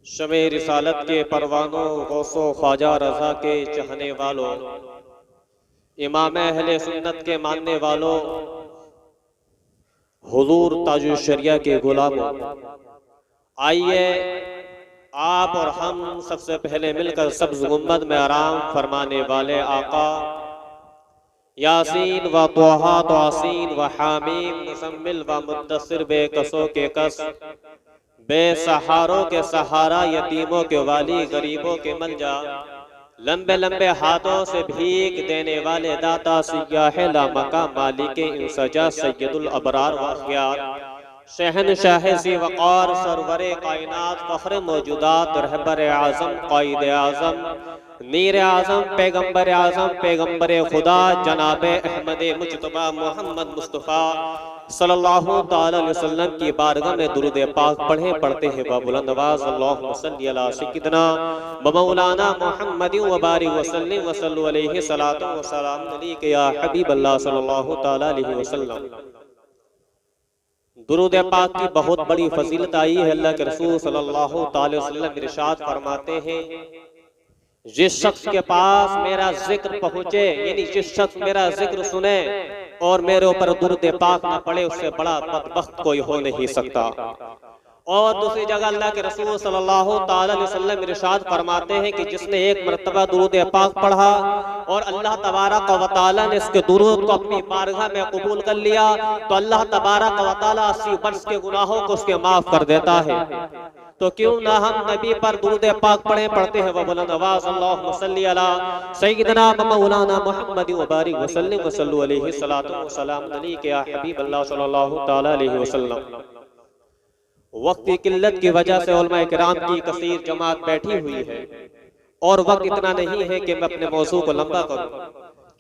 शमे रिसालत के परवानों, गौसो ख्वाजा रजा के चाहने वालों, इमाम अहले सुन्नत के मानने वालों, हुजूर ताजुल शरिया के गुलामों, आइए आप और हम सबसे पहले मिलकर सब्ज़ गुंबद में आराम फरमाने वाले आका यासीन व तोहा तोसीन व हामीम मुसम्मिल व मुद्दसिर बेकसों के कस, बेसहारों के सहारा, यतीमों के वाली, गरीबों के मलजा, लंबे लंबे हाथों से भीख देने वाले दाता, सियाह लामका मालिक इंसजा, सैयदुल अबरार व अखयार, शहनशाह ज़ी वक़ार, सरवरे कायनात, फ़ख्र मौजूदात, रहबर आज़म, क़ाइद आज़म, मीर आज़म, पैगम्बर आज़म, पैगम्बर खुदा, जनाब अहमद मुज्तबा मोहम्मद मुस्तफ़ा सल्लल्लाहु ताला अलैहि वसल्लम की बारगाह में दुरूद पाक पढ़ते हैं बाबुलंद आवाज़ अल्लाहुम्मा सल्ली अला सय्यिदिना व मौलाना मुहम्मदिन व बारिक वसल्लिम व सल्लु अलैहि सलातु व सलाम अलैका या हबीब अल्लाह सल्लल्लाहु ताला अलैहि वसल्लम। दुरूद पाक की बहुत बड़ी फजीलत आई है। अल्लाह के रसूल सल्लल्लाहु ताला अलैहि वसल्लम इरशाद फरमाते हैं, जिस शख्स के पास मेरा जिक्र पहुंचे, यानी जिस शख्स मेरा जिक्र सुने और मेरे ऊपर दुरूद पाक न पड़े, उससे बड़ा बदबख्त कोई हो नहीं सकता। और दूसरी जगह अल्लाह के रसूल सल्लल्लाहु ताला अलैहि वसल्लम इरशाद फरमाते हैं कि जिसने एक मरतबा दुरूद पाक पढ़ा और अल्लाह तबारक व तआला ने इसके दुरूद को अपनी बारगाह में कबूल कर लिया, तो अल्लाह तबारक व तआला 80 वर्ष के गुनाहों को उसके माफ कर देता है। तो क्यों ना हम नबी पर दुरूद पाक पढ़ते हैं। बुलंद आवाज़ अल्लाहुम्मा सल्ली अला सय्यिदिना मौलाना मुहम्मद व बारिक वसल्लिम व सल्लु अलैहि सलातु व सलाम अलैका या हबीब अल्लाह सल्लल्लाहु ताला अलैहि वसल्लम। वक्त की किल्लत की वजह से उलमा किराम की कसीर जमात बैठी हुई है और वक्त इतना नहीं है कि मैं अपने मौजू को लंबा करूं।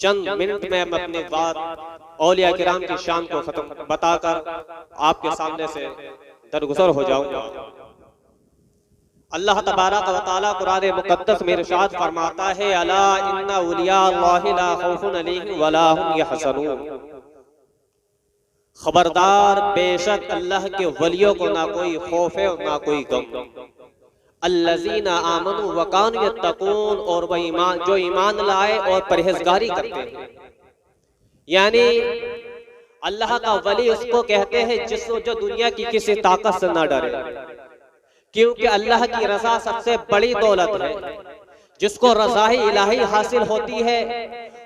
चंद मिनट में मैं अपनी बात औलिया किराम की शान को खत्म बताकर आपके सामने से दरगुजर हो जाऊंगा। अल्लाह तबारक व तआला कुरान मुक़द्दस में इरशाद फरमाता है, अला इन्ना औलिया अल्लाहि ला खौफुन अलैहिम व ला हुम यहज़नून। खबरदार, बेशक अल्लाह के वलियों को ना कोई खौफ है और ना कोई गम। अल्लज़ीना आमनू व कानू यत्तकून, और वह ईमान जो ईमान लाए और परहेजगारी करते हैं। यानी अल्लाह का वली उसको कहते हैं जिसको जो दुनिया की किसी ताकत से ना डरे, क्योंकि अल्लाह की रजा सबसे बड़ी दौलत है। जिसको रज़ा इलाही हासिल होती है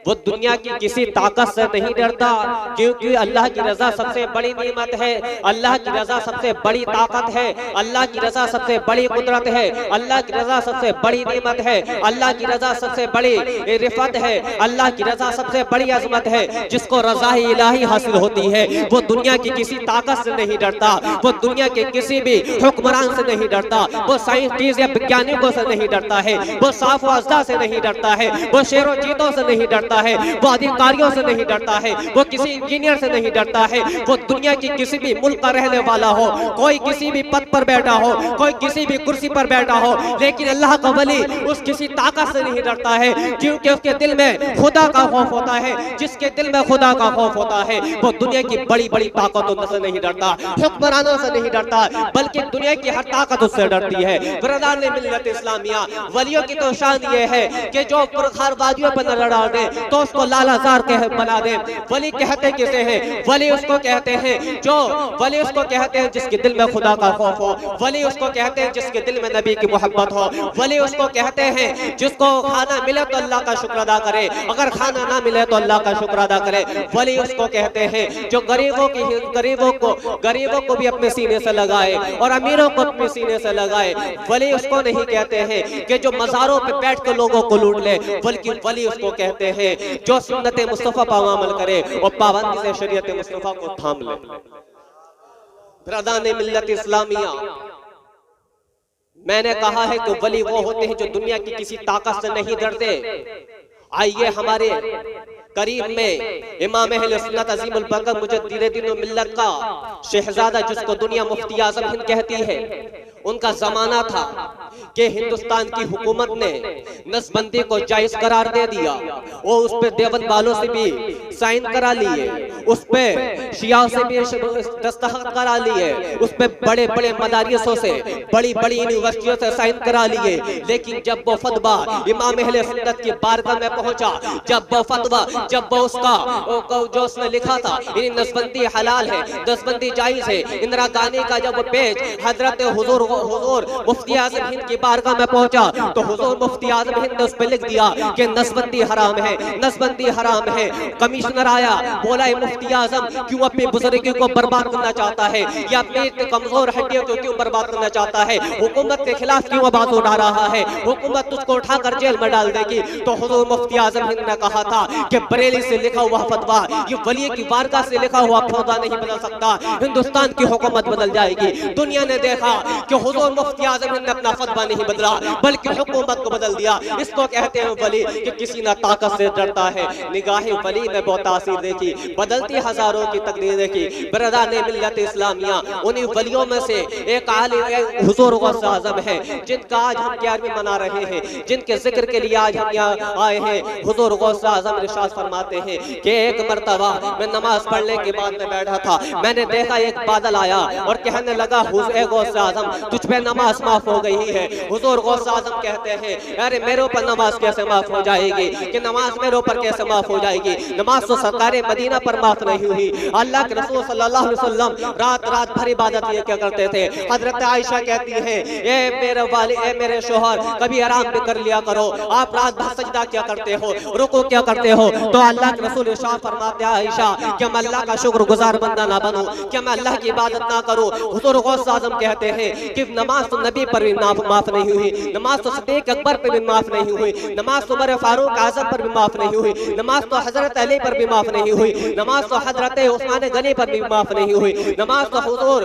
वो दुनिया की किसी ताकत से नहीं डरता, क्योंकि अल्लाह की रजा सबसे बड़ी नेमत है, अल्लाह की रजा सबसे बड़ी ताकत है, अल्लाह की रजा सबसे बड़ी कुदरत है, अल्लाह की रजा सबसे बड़ी नेमत है, अल्लाह की रजा सबसे बड़ी रिफत है, अल्लाह की रजा सबसे बड़ी अजमत है। जिसको रजा इलाही हासिल होती है वो दुनिया की किसी ताकत से नहीं डरता, वो दुनिया के किसी भी हुक्मरान से नहीं डरता, वो साइंटिस्ट या वैज्ञानिकों से नहीं डरता है, वो साफ वास्ता से नहीं डरता है, वो शेरों चीतों से नहीं डरता है, वो अधिकारियों से नहीं डरता है, वो किसी इंजीनियर से नहीं डरता है। वो दुनिया की किसी भी मुल्क का रहने वाला हो, कोई किसी भी पद पर बैठा हो, कोई किसी भी कुर्सी पर बैठा हो, लेकिन अल्लाह का वली उस किसी ताकत से नहीं डरता है, क्योंकि उसके दिल में खुदा का खौफ होता है। जिसके दिल में खुदा का खौफ होता है वो दुनिया की बड़ी बड़ी ताकतों से नहीं डरता, हुक्मरानों से नहीं डरता, बल्कि दुनिया की हर ताकत उससे डरती है। बिरादरान मिल्लत इस्लामिया, वलियों की तो ये है कि जो पुरखार वादियों पर न लड़ा दे तो उसको लालाजार कह बना दे। वली कहते किसे हैं? वली उसको कहते हैं जो वली उसको कहते हैं जिसके दिल में खुदा का खौफ हो, वली उसको कहते हैं जिसके दिल में नबी की मोहब्बत हो, वली उसको कहते हैं जिसको खाना मिले तो अल्लाह का शुक्र अदा करे, अगर खाना ना मिले तो अल्लाह का शुक्र अदा करे। वली उसको कहते हैं जो गरीबों को भी अपने सीने से लगाए और अमीरों को अपने सीने से लगाए। वली उसको नहीं कहते हैं कि जो मज़ारों पे बैठ के लोगों को लूट ले, बल्कि वली उसको कहते हैं जो सुन्नत मुस्तफा पर अमल करे और पाबंदी से शरीयत मुस्तफा को थाम ले। बिरादरान मिल्लत इस्लामिया, मैंने कहा है कि वली वो होते हैं जो दुनिया की किसी ताकत से नहीं डरते। आइए हमारे करीब में इमाम अहले सुन्नत अज़ीमुल बरकत मुजद्दिद दीन व मिल्लत का शहजादा, जिसको दुनिया मुफ्ती आज़म हिंद कहती है, उनका जमाना था कि हिंदुस्तान की हुकूमत ने नसबंदी को जायज करार दे दिया और उस पर देवबंद वालों से भी साइन करा लिए उस पे शिया से भी दस्तखत करा लिए, उस पे बड़े बड़े मदारिसों से, बड़ी बड़ी यूनिवर्सिटियों से साइन करा लिए, लेकिन जब वो फतवा इमाम अहले सुन्नत की बारगाह में पहुंचा, जब वो फतवा, जब वो उसका जो उसने लिखा था इन नसबंदी हलाल है, नसबंदी जायज है, इंदिरा गांधी का जब पेज हजरत हुजूर मुफ्ती आज़म हिंद की बारगाह में पहुंचा तो हुजूर मुफ्ती आज़म हिंद ने उस पे लिख दिया कि नसबंदी हराम है, नसबंदी हराम है। कमिश्नर आया, बोला मुफ्ती आज़म क्यों अपनी बुजुर्गी को बर्बाद करना चाहता है, या अपनी कमजोर हड्डियों को क्यों बर्बाद करना चाहता है, हुकूमत के खिलाफ क्यों आवाज उठा रहा है, हुकूमत तुझको उठाकर जेल में डाल देगी। तो हुजूर मुफ्ती आज़म हिंद ने कहा था कि बरेली से लिखा हुआ फतवा ये वली की बारगाह से लिखा हुआ फतवा नहीं बदल सकता, हिंदुस्तान की हुकूमत बदल जाएगी। दुनिया ने देखा कि हुजूर मुफ्ती आज़म हिंद ने अपना फतवा नहीं बदला बल्कि हुकूमत को बदल दिया। इसको कहते हैं वली कि किसी ना ताकत से डरता है। निगाहे वली में बहुत तासीर देखी, बदलती हजारों की तकदीर देखी। बरदा ने मिल्लत इस्लामिया उन्हीं वलियों में से एक आलिम हुजूर गौस आज़म है, जिनका आज हम 11वीं मना रहे हैं, जिनके जिक्र के लिए आज हम यहाँ आए हैं। हुजूर गौस आज़म इरशाद फरमाते हैं कि एक मर्तबा मैं नमाज पढ़ने के बाद में बैठा था, मैंने देखा एक बादल आया और कहने लगा हुजूर गौस आज़म तुझ पे नमाज माफ हो गई है। हुजूर गौस आज़म कहते हैं अरे मेरे ऊपर नमाज कैसे माफ हो जाएगी, कि नमाज मेरे ऊपर कैसे माफ हो जाएगी, नमाज तो सरकार मदीना पर माफ नहीं हुई। अल्लाह के रसूल सल्लल्लाहु अलैहि वसल्लम रात रात भर इबादत ये क्या करते थे। हजरत आयशा कहती है ए मेरे वाले, ए मेरे शोहर कभी आराम भी कर लिया करो, आप रात भर सजदा क्या करते हो, रुको क्या करते हो। तो अल्लाह के रसूल इरशाद फरमाते हैं आयशा कि मैं अल्लाह का शुक्रगुजार बंदा ना बनूं, कि मैं अल्लाह की इबादत ना करूं। हुजूर गौस आज़म कहते हैं कि नमाज तो नबी पर भी माफ नहीं हुई, नमाज तो सिद्दीक अकबर पर भी माफ नहीं हुई, नमाज तो उमर फारूक आज़म पर भी माफ नहीं हुई, नमाज तो हजरत अली पर भी माफ नहीं हुई, नमाज तो हजरत उस्मान गनी पर भी माफ नहीं हुई, नमाज तो हुजूर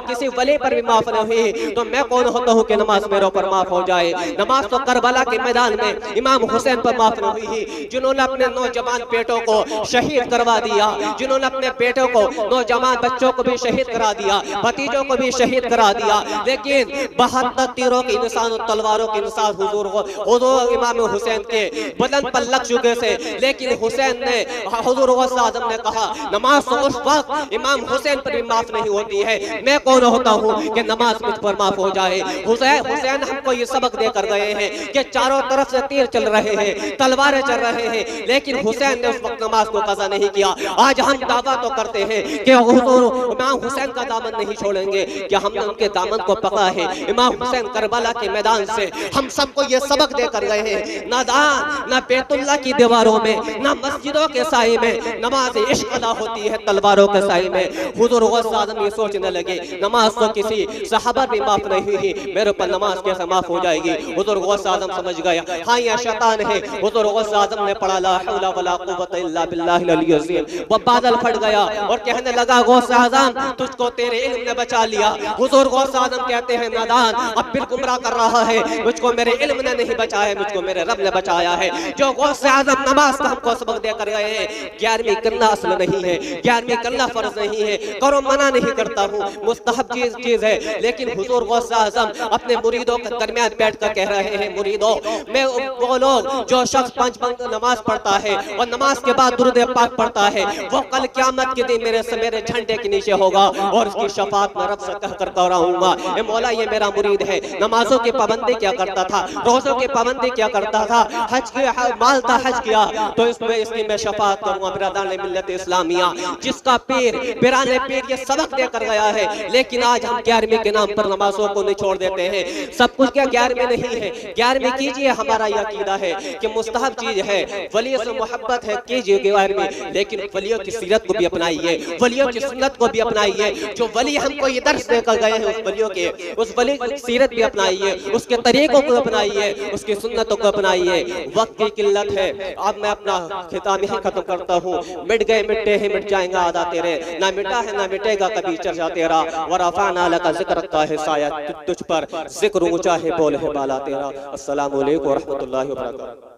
किसी वली पर भी माफ नहीं हुई। तो मैं कौन होता हूँ कि नमाज मेरे ऊपर माफ हो जाए। नमाज तो करबला के मैदान में इमाम हुसैन पर माफ नहीं हुई, जिन्होंने अपने नौजवान बेटों को शहीद करवा दिया, जिन्होंने अपने बेटों को नौजवान बच्चों को भी शहीद करा दिया, भतीजों को भी शहीद करा दिया। लेकिन 72 तीरों के निशान और तलवारों के निशान हुजूर इमाम हुसैन के बदन पर लग चुके से, लेकिन हुसैन ने हुजूर गौस आज़म ने कहा नमाज तो उस वक्त इमाम हुसैन पर भी माफ नहीं होती है। मैं कौन होता हूँ कि नमाज मुझ पर माफ हो जाए। हुसैन हमको ये सबक देकर गए हैं कि चारों तरफ से तीर चल रहे हैं, तलवारें चल रहे हैं, लेकिन हुसैन ने उस वक्त नमाज को कज़ा नहीं किया। आज हम दावा तो करते हैं कि हुजूर इमाम हुसैन का दामन नहीं छोड़ेंगे, कि हमने उनके दामन को पकड़ा है। इमाम हुसैन करबला के मैदान से हम सबको ये सबक देकर गए हैं, ना बैतुल्लाह की दीवारों में, ना मस्जिदों के साए में नमाज इश्क अदा होती है तलवारों के साए में। हुजूर गौस आज़म ये सोचने लगे नमाज तो किसी सहाबा भी माफ नहीं हुई, मेरे ऊपर नमाज कैसे माफ हो जाएगी। हुजूर गौस आज़म समझ गया हाँ ये शैतान है। हुजूर गौस आज़म ने पढ़ा ला हौला वला कुव्वता इल्ला बिल्लाहिल अलिय्यिल अज़ीम, वो बादल फट गया और कहने लगा गौस आज़म तुझको तेरे इल्म ने बचा लिया। हुजूर गौस आज़म कहते हैं नादान अब फिर गुमराह कर रहा है, मुझको मेरे इल्म ने नहीं बचाया, मुझको मेरे रब ने बचाया है। जो गौस आज़म नमाज का हमको सबक देकर गए हैं, 11वीं करना असल नहीं है, 11वीं करना फर्ज नहीं है, करो मना नहीं करता हूँ, मुस्तहब चीज है। लेकिन हुजूर गौस आज़म अपने मुरीदों के दरमियान बैठ कर कह रहे हैं मुरीदों मैं वो लोग जो शख्स 5 वक्त नमाज पढ़ता है और नमाज के बाद दुरूद पाक पढ़ता है वो कल क़यामत के दिन मेरे झंडे के नीचे होगा और उसकी शफाअत में रब से कहकर कराऊंगा ए मौला ये मेरा मुरीद है, नमाजों की पाबंदी क्या करता था, रोज़ों की पाबंदी क्या करता था, हज किया माल था हज किया, तो इसमें इसकी मैं शफाअत करूंगा। बिरादरान मिल्लत इस्लामिया जिसका पीर बिराने पीर ये सबक देकर गया है, लेकिन आज हम 11वीं के नाम पर नमाजों को नहीं छोड़ देते हैं। सब कुछ क्या 11वीं नहीं है, 11वीं कीजिए, हमारा यह अकीदा है कि मुस्तहब चीज है, वली से मोहब्बत है कीजिए 11वीं, लेकिन वलियों की सीरत को भी अपनाइए, वलियों की सुन्नत को भी अपनाइए। जो वली हमको ये दर्श देकर गए हैं उस वलियों के, उस वली की सीरत भी अपनाइए, उसके तरीकों को अपनाइए, उसकी सुन्नतों को अपनाइए। वक्त की किल्लत है, अब मैं अपना खिताब यही खत्म करता हूँ। मिट गए मिटते हैं मिट जाएंगे आदा तेरे, ना मिटा है ना मिटेगा कभी चर्चा तेरा, वरफ़अना लका ज़िक्रका है साया तुझ पर, जिक्र ऊंचा है बोल है बाला तेरा। अस्सलामु अलैकुम व रहमतुल्लाहि व बरकातहू।